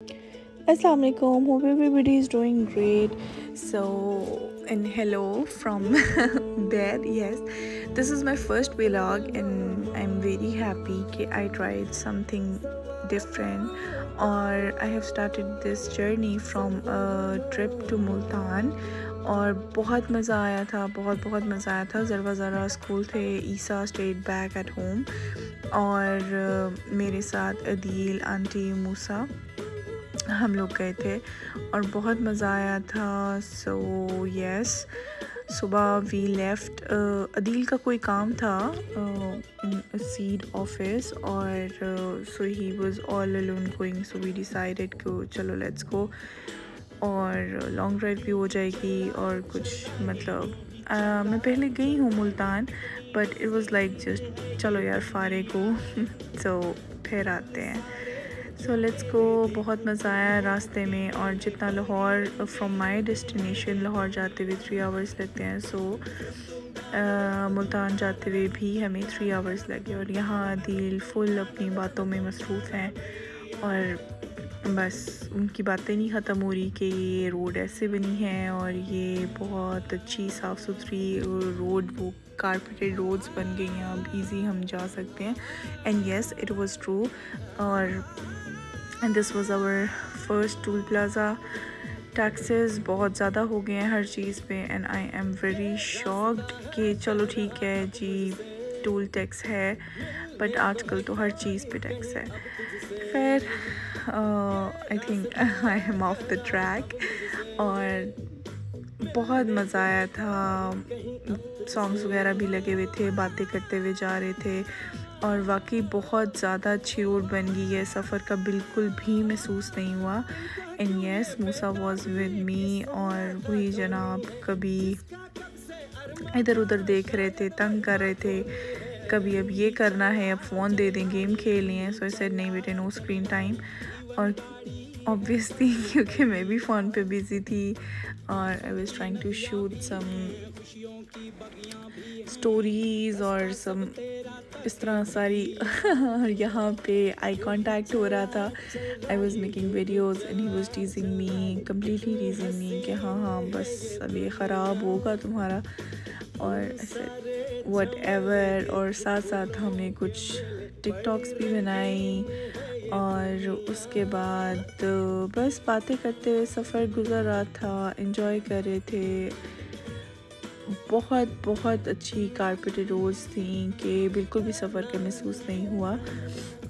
Assalamu alaikum. Hope everybody is doing great. So, and hello from there. Yes, this is my first vlog, and I'm very happy that I tried something different, or I have started this journey from a trip to Multan. और बहुत मज़ा आया था, बहुत मज़ा आया था। ज़रा स्कूल थे, ईसा स्टेड बैक एट होम, और मेरे साथ अदील, आंटी, मूसा हम लोग गए थे और बहुत मज़ा आया था। सो यस, सुबह वी लेफ्ट। अदील का कोई काम था इन सीड ऑफिस, और so he was all alone going, so we decided कि चलो लेट्स गो, और लॉन्ग ड्राइव भी हो जाएगी और कुछ मतलब मैं पहले गई हूँ Multan, but it was like just चलो यार फारिग हो सो फिर आते हैं। So let's go. बहुत मज़ा आया रास्ते में, और जितना Lahore from my destination Lahore जाते हुए 3 आवर्स लगते हैं, सो मुल्तान जाते हुए भी हमें 3 आवर्स लगे। और यहाँ दिल फुल अपनी बातों में मसरूफ़ हैं, और बस उनकी बातें नहीं ख़त्म हो रही कि ये रोड ऐसे बनी है और ये बहुत अच्छी साफ़ सुथरी रोड, वो कारपेटेड रोड्स बन गई हैं, अब ईज़ी हम जा सकते हैं। And yes, it was true. और and this was our first toll plaza. Taxes बहुत ज़्यादा हो गए हैं हर चीज़ पे, and I am very shocked कि चलो ठीक है जी, टूल टैक्स है, बट आजकल तो हर चीज़ पे टैक्स है। खैर, I think I am off the track, और बहुत मज़ा आया था। सॉन्ग्स वगैरह भी लगे हुए थे, बातें करते हुए जा रहे थे, और वाकई बहुत ज़्यादा अच्छी रोड बन गई है, सफ़र का बिल्कुल भी महसूस नहीं हुआ। And yes, Musa was with me, और वही जनाब कभी इधर उधर देख रहे थे, तंग कर रहे थे, कभी अब ये करना है, अब फ़ोन दे दें, गेम खेलनी है। सो आई सेड नहीं बेटे, नो स्क्रीन टाइम। और ऑब्वियसली क्योंकि मैं भी फ़ोन पे बिज़ी थी, और I was trying to shoot some stories और सम इस तरह सारी यहाँ पे आई कांटेक्ट हो रहा था। I was making videos and he was teasing me, completely teasing me कि हाँ बस अब ये ख़राब होगा तुम्हारा, और ऐसे वट एवर। और साथ साथ हमने कुछ टिकटॉक्स भी बनाई, और उसके बाद बस बातें करते हुए सफ़र गुज़र रहा था, एंजॉय कर रहे थे। बहुत अच्छी कारपेटेड रोड्स थी कि बिल्कुल भी सफ़र का महसूस नहीं हुआ,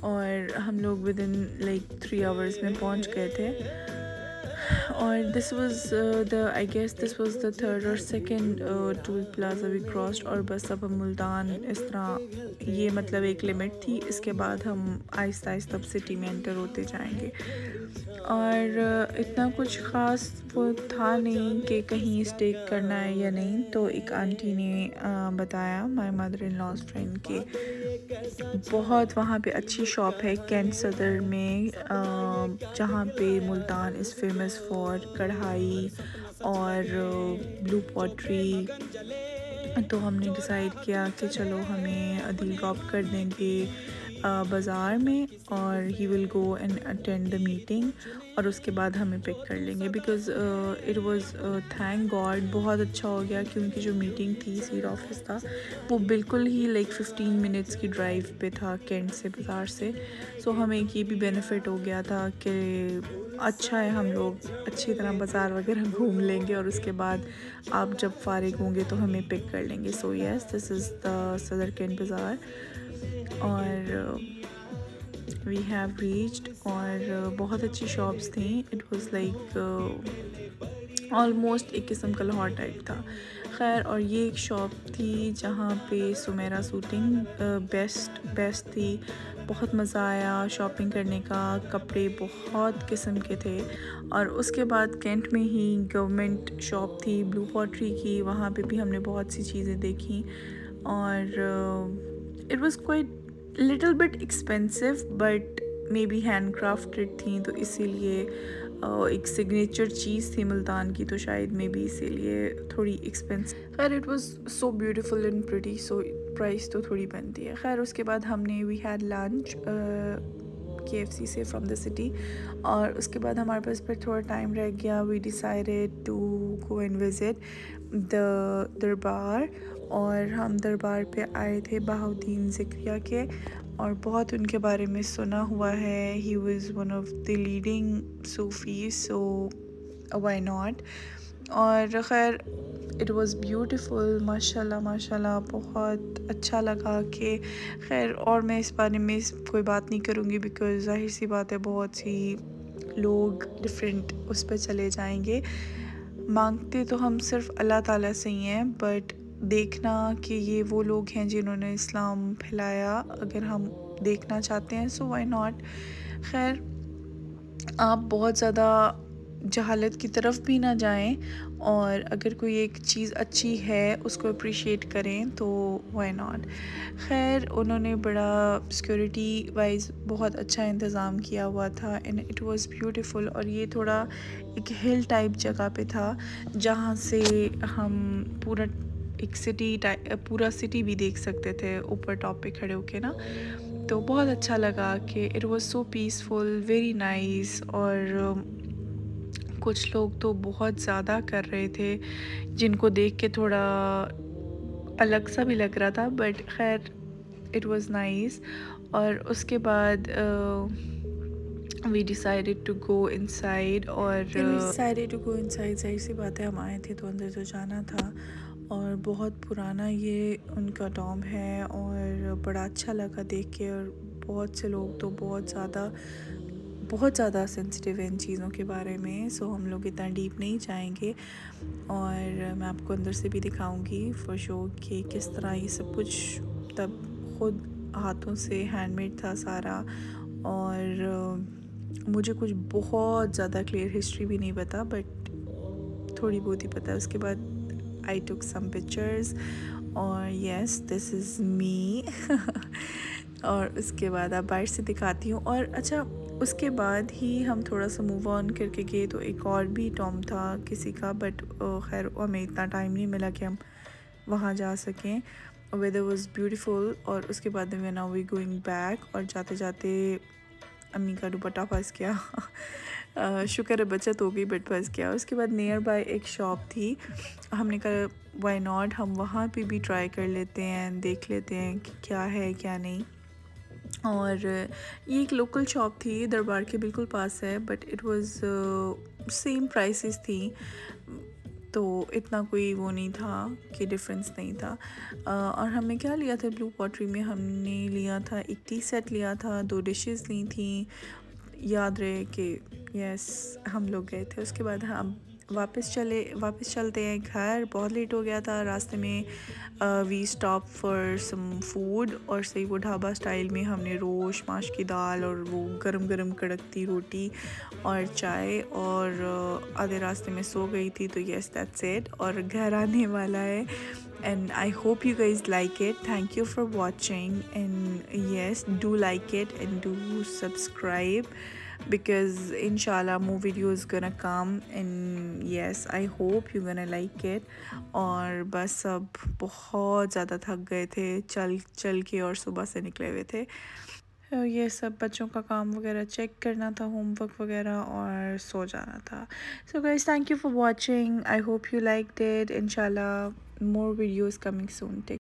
और हम लोग विद इन लाइक 3 आवर्स में पहुंच गए थे। और this was I guess this was the third और second toll plaza we crossed. और बस अब हम मुल्तान इस तरह, ये मतलब एक लिमिट थी, इसके बाद हम आहिस्ता आहिस्ता अब सिटी में एंटर होते जाएंगे। और इतना कुछ ख़ास वो था नहीं कि कहीं स्टे करना है या नहीं, तो एक आंटी ने बताया, my mother in law's friend, के बहुत वहाँ पे अच्छी शॉप है कैंट सदर में, जहाँ पे मुल्तान इज़ फेमस फॉर कढ़ाई और ब्लू पॉटरी। तो हमने डिसाइड किया कि चलो हमें अदील ड्रॉप कर देंगे बाज़ार में, और he will go and attend the meeting, और उसके बाद हमें पिक कर लेंगे। Because it was, thank God, बहुत अच्छा हो गया कि उनकी जो मीटिंग थी, सीड ऑफिस था, वो बिल्कुल ही लाइक 15 मिनट्स की ड्राइव पे था कैंट से, बाज़ार से। सो हमें ये भी बेनिफिट हो गया था कि अच्छा है, हम लोग अच्छी तरह बाज़ार वगैरह घूम लेंगे, और उसके बाद आप जब फारिग होंगे तो हमें पिक कर लेंगे। So yes, this is the सदर कैंट बाज़ार, और वी हैव रीच्ड। और बहुत अच्छी शॉप्स थी, इट वाज लाइक ऑलमोस्ट एक किस्म का लाहौर टाइप था। खैर, और ये एक शॉप थी जहाँ पे सुमेरा सूटिंग बेस्ट थी। बहुत मज़ा आया शॉपिंग करने का, कपड़े बहुत किस्म के थे। और उसके बाद कैंट में ही गवर्नमेंट शॉप थी ब्लू पॉटरी की, वहाँ पे भी हमने बहुत सी चीज़ें देखी, और it was quite little bit expensive, but may be hand crafted थी, तो इसीलिए एक सिग्नेचर चीज़ थी मुल्तान की, तो शायद मे बी इसीलिए थोड़ी एक्सपेंसिव। खैर, it was so beautiful and pretty, so price तो थोड़ी बनती है। खैर, उसके बाद हमने वी हैड लंच KFC से फ्रॉम द सिटी। और उसके बाद हमारे पास फिर थोड़ा टाइम रह गया। We decided to go and visit the darbar. और हम दरबार पे आए थे बहाउद्दीन ज़िक्रिया के, और बहुत उनके बारे में सुना हुआ है। He was one of the leading Sufi, so why not. और ख़ैर इट वाज़ ब्यूटीफुल, माशाल्लाह माशाल्लाह, बहुत अच्छा लगा कि खैर। और मैं इस बारे में कोई बात नहीं करूँगी बिकॉज़ ज़ाहिर सी बात है बहुत सी लोग डिफरेंट उस पर चले जाएंगे। मांगते तो हम सिर्फ अल्लाह ताला से ही हैं, बट देखना कि ये वो लोग हैं जिन्होंने इस्लाम फैलाया, अगर हम देखना चाहते हैं सो व्हाई नॉट। खैर आप बहुत ज़्यादा जहालत की तरफ भी ना जाएं, और अगर कोई एक चीज़ अच्छी है उसको अप्रिशिएट करें तो व्हाई नॉट। खैर उन्होंने बड़ा सिक्योरिटी वाइज बहुत अच्छा इंतज़ाम किया हुआ था एंड इट वाज़ ब्यूटीफुल। और ये थोड़ा एक हिल टाइप जगह पे था जहाँ से हम पूरा एक पूरा सिटी भी देख सकते थे ऊपर टॉप पे खड़े होके ना। तो बहुत अच्छा लगा कि it was so peaceful, very nice. और कुछ लोग तो बहुत ज़्यादा कर रहे थे जिनको देख के थोड़ा अलग सा भी लग रहा था, बट खैर इट वाज़ नाइस। और उसके बाद we decided to go inside. और ज़ाहिर सी बात है हम आए थे तो अंदर तो जाना था। और बहुत पुराना ये उनका टॉम है और बड़ा अच्छा लगा देख के। और बहुत से लोग तो बहुत ज़्यादा सेंसिटिव है इन चीज़ों के बारे में, सो हम लोग इतना डीप नहीं जाएंगे। और मैं आपको अंदर से भी दिखाऊंगी फॉर श्योर कि किस तरह ये सब कुछ तब खुद हाथों से हैंडमेड था सारा। और मुझे कुछ बहुत ज़्यादा क्लियर हिस्ट्री भी नहीं पता, बट थोड़ी बहुत ही पता है। उसके बाद I took some pictures और yes this is me और उसके बाद आप बाहर से दिखाती हूँ। और अच्छा उसके बाद ही हम थोड़ा सा मूव ऑन करके गए तो एक और भी टॉम था किसी का, बट खैर हमें इतना टाइम नहीं मिला कि हम वहाँ जा सकें। Weather was beautiful. और उसके बाद में नाउ वी गोइंग बैक, और जाते जाते अम्मी का दुपट्टा फंस गया शुक्र है बचत हो गई, बट फंस गया। उसके बाद नियर बाय एक शॉप थी, हमने कहा वाई नॉट हम वहाँ पे भी ट्राई कर लेते हैं, देख लेते हैं कि क्या है क्या नहीं। और ये एक लोकल शॉप थी, दरबार के बिल्कुल पास है, but it was same prices थी, तो इतना कोई वो नहीं था कि डिफरेंस नहीं था। और हमने क्या लिया था ब्लू पॉटरी में, हमने लिया था एक टी सेट लिया था, 2 डिशेस ली थी, याद रहे कि यस हम लोग गए थे। उसके बाद हम वापस चलते हैं घर, बहुत लेट हो गया था। रास्ते में we stop for some food, और सही वो ढाबा स्टाइल में हमने रोश माश की दाल और वो गरम गरम कड़कती रोटी और चाय, और आधे रास्ते में सो गई थी। तो यस दैट्स इट, और घर आने वाला है। And I hope you guys like it. Thank you for watching, and yes, do like it and do subscribe because inshallah more videos gonna come, and yes I hope you're gonna like it. और बस अब बहुत ज़्यादा थक गए थे चल के, और सुबह से निकले हुए थे। ये सब बच्चों का काम वगैरह चेक करना था, होमवर्क वगैरह, और सो जाना था। So guys thank you for watching, I hope you liked it. इंशाल्लाह more videos coming soon. Take